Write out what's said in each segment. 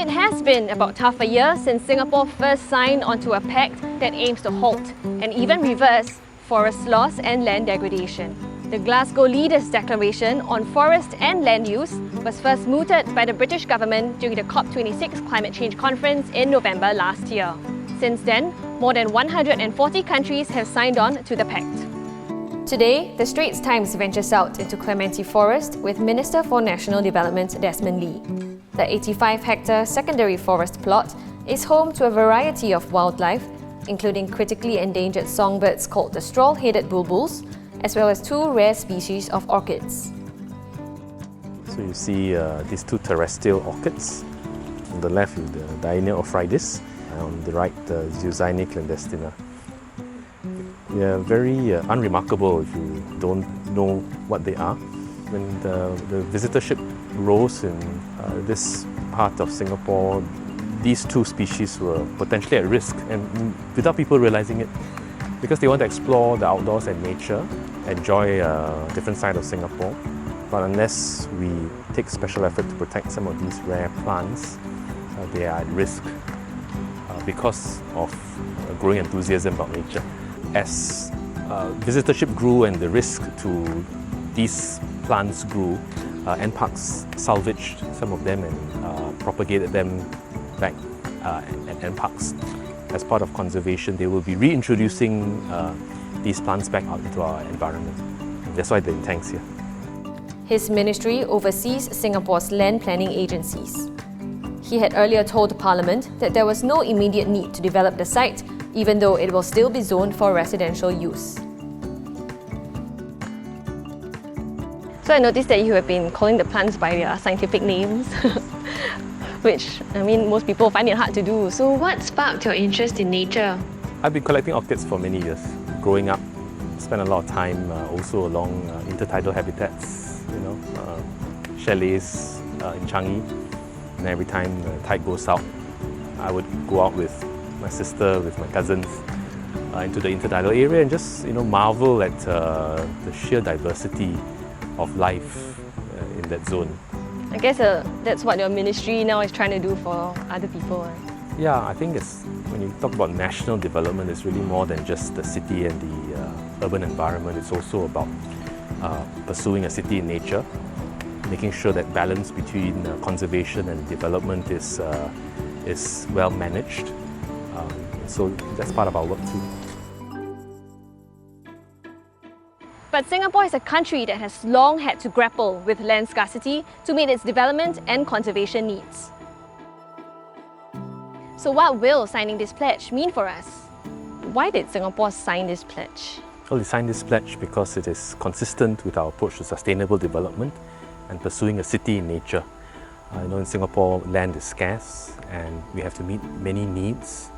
It has been about half a year since Singapore first signed onto a pact that aims to halt and even reverse forest loss and land degradation. The Glasgow Leaders' Declaration on Forest and Land Use was first mooted by the British government during the COP26 Climate Change Conference in November last year. Since then, more than 140 countries have signed on to the pact. Today, the Straits Times ventures out into Clementi Forest with Minister for National Development Desmond Lee. The 85-hectare secondary forest plot is home to a variety of wildlife, including critically endangered songbirds called the straw-headed bulbuls, as well as two rare species of orchids. So you see these two terrestrial orchids. On the left, the Diana ophridis, and on the right, the Zeuxine clandestina. They are very unremarkable if you don't know what they are. When the visitorship rose in this part of Singapore, these two species were potentially at risk, and without people realizing it, because they want to explore the outdoors and nature, enjoy a different side of Singapore. But unless we take special effort to protect some of these rare plants, they are at risk because of growing enthusiasm about nature. As visitorship grew and the risk to these plants grew, NParks salvaged some of them and propagated them back at NParks. As part of conservation, they will be reintroducing these plants back out into our environment. And that's why they're in tanks here. His ministry oversees Singapore's land planning agencies. He had earlier told Parliament that there was no immediate need to develop the site, even though it will still be zoned for residential use. So I noticed that you have been calling the plants by their scientific names, which, I mean, most people find it hard to do. So what sparked your interest in nature? I've been collecting orchids for many years. Growing up, spent a lot of time also along intertidal habitats, chalets in Changi. And every time the tide goes out, I would go out with my sister, with my cousins, into the intertidal area and just marvel at the sheer diversity of life in that zone. I guess that's what your ministry now is trying to do for other people. Right? Yeah, I think when you talk about national development, it's really more than just the city and the urban environment. It's also about pursuing a city in nature, making sure that balance between conservation and development is well managed. So that's part of our work too. But Singapore is a country that has long had to grapple with land scarcity to meet its development and conservation needs. So what will signing this pledge mean for us? Why did Singapore sign this pledge? Well, we signed this pledge because it is consistent with our approach to sustainable development and pursuing a city in nature. In Singapore, land is scarce and we have to meet many needs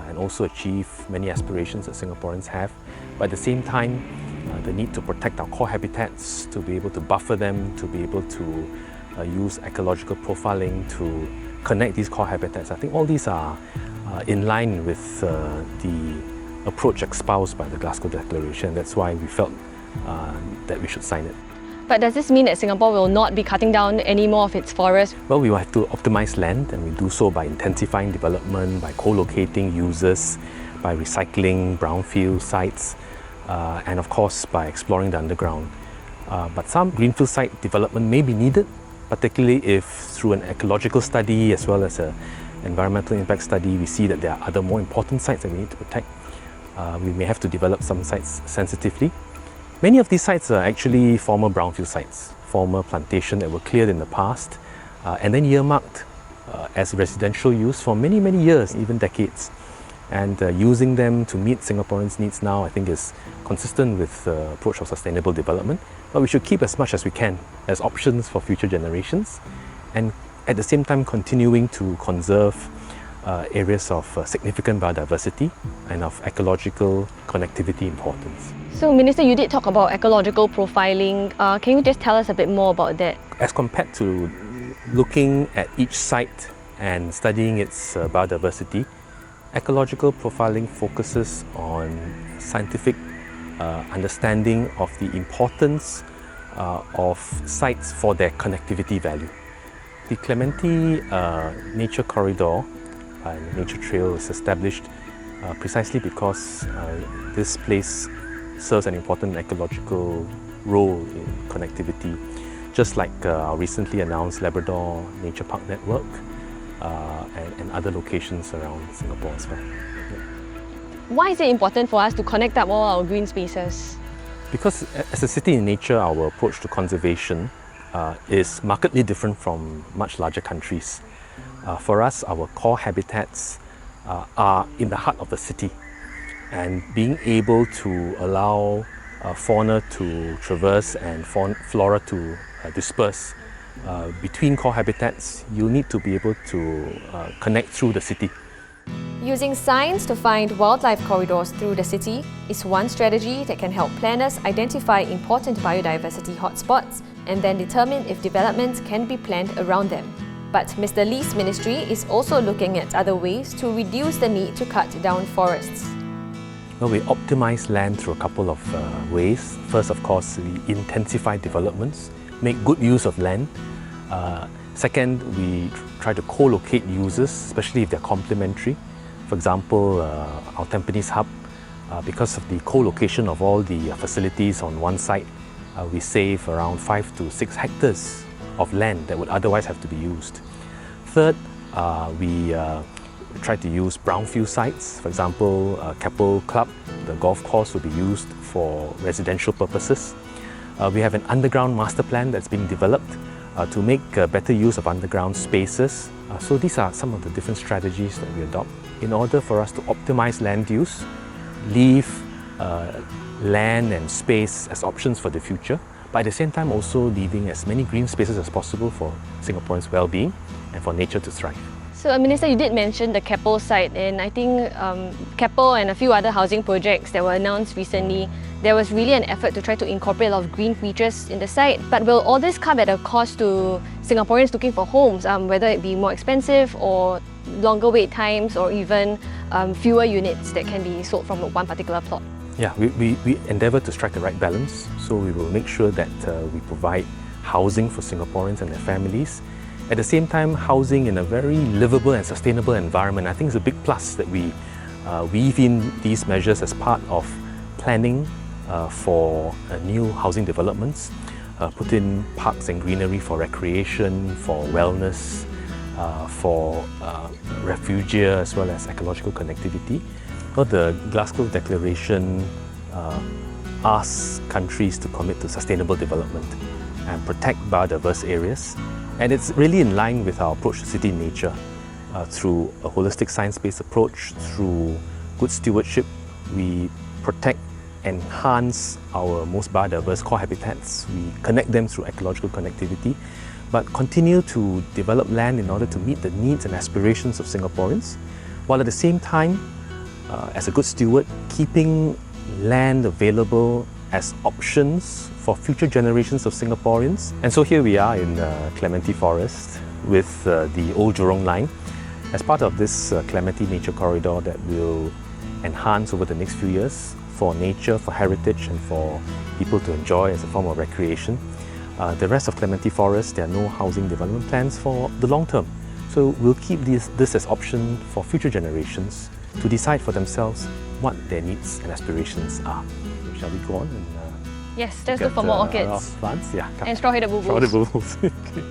and also achieve many aspirations that Singaporeans have. But at the same time, the need to protect our core habitats, to be able to buffer them, to be able to use ecological profiling to connect these core habitats. I think all these are in line with the approach espoused by the Glasgow Declaration. That's why we felt that we should sign it. But does this mean that Singapore will not be cutting down any more of its forests? Well, we will have to optimize land, and we do so by intensifying development, by co-locating users, by recycling brownfield sites, and of course by exploring the underground. But some greenfield site development may be needed, particularly if through an ecological study as well as an environmental impact study we see that there are other more important sites that we need to protect. We may have to develop some sites sensitively. Many of these sites are actually former brownfield sites, former plantations that were cleared in the past and then earmarked as residential use for many, many years, even decades. And using them to meet Singaporeans' needs now, I think, is consistent with the approach of sustainable development. But we should keep as much as we can as options for future generations, and at the same time continuing to conserve areas of significant biodiversity and of ecological connectivity importance. So Minister, you did talk about ecological profiling. Can you just tell us a bit more about that? As compared to looking at each site and studying its biodiversity, ecological profiling focuses on scientific understanding of the importance of sites for their connectivity value. The Clementi Nature Corridor and Nature Trail is established precisely because this place serves an important ecological role in connectivity, just like our recently announced Labrador Nature Park Network and other locations around Singapore as well. Yeah. Why is it important for us to connect up all our green spaces? Because as a city in nature, our approach to conservation is markedly different from much larger countries. For us, our core habitats are in the heart of the city, and being able to allow fauna to traverse and flora to disperse between core habitats, you need to be able to connect through the city. Using science to find wildlife corridors through the city is one strategy that can help planners identify important biodiversity hotspots and then determine if developments can be planned around them. But Mr. Lee's ministry is also looking at other ways to reduce the need to cut down forests. Well, we optimize land through a couple of ways. First, of course, we intensify developments, make good use of land. Second, we try to co-locate users, especially if they're complementary. For example, our Tampines hub, because of the co-location of all the facilities on one site, we save around 5 to 6 hectares of land that would otherwise have to be used. Third, we try to use brownfield sites. For example, Keppel Club, the golf course, will be used for residential purposes. We have an underground master plan that's being developed to make better use of underground spaces. So these are some of the different strategies that we adopt in order for us to optimize land use, leave land and space as options for the future, but at the same time also leaving as many green spaces as possible for Singaporeans' well-being and for nature to thrive. So, Minister, you did mention the Keppel site, and I think Keppel and a few other housing projects that were announced recently, there was really an effort to try to incorporate a lot of green features in the site. But will all this come at a cost to Singaporeans looking for homes, whether it be more expensive or longer wait times or even fewer units that can be sold from one particular plot? Yeah, we endeavour to strike the right balance, so we will make sure that we provide housing for Singaporeans and their families. At the same time, housing in a very livable and sustainable environment. I think it's a big plus that we weave in these measures as part of planning for new housing developments, put in parks and greenery for recreation, for wellness, for refugia as well as ecological connectivity. Well, the Glasgow Declaration asks countries to commit to sustainable development and protect biodiverse areas. And it's really in line with our approach to city nature. Through a holistic science-based approach, through good stewardship, we protect, enhance our most biodiverse core habitats. We connect them through ecological connectivity, but continue to develop land in order to meet the needs and aspirations of Singaporeans, while at the same time, as a good steward, keeping land available as options for future generations of Singaporeans. And so here we are in Clementi Forest with the old Jurong line as part of this Clementi Nature Corridor that will enhance over the next few years for nature, for heritage and for people to enjoy as a form of recreation. The rest of Clementi Forest, there are no housing development plans for the long term. So we'll keep this as option for future generations to decide for themselves what their needs and aspirations are. Shall we go on and yes, let's look for more orchids. Plants? Yeah. And straw-headed bulbuls. Straw-headed bulbuls. Okay.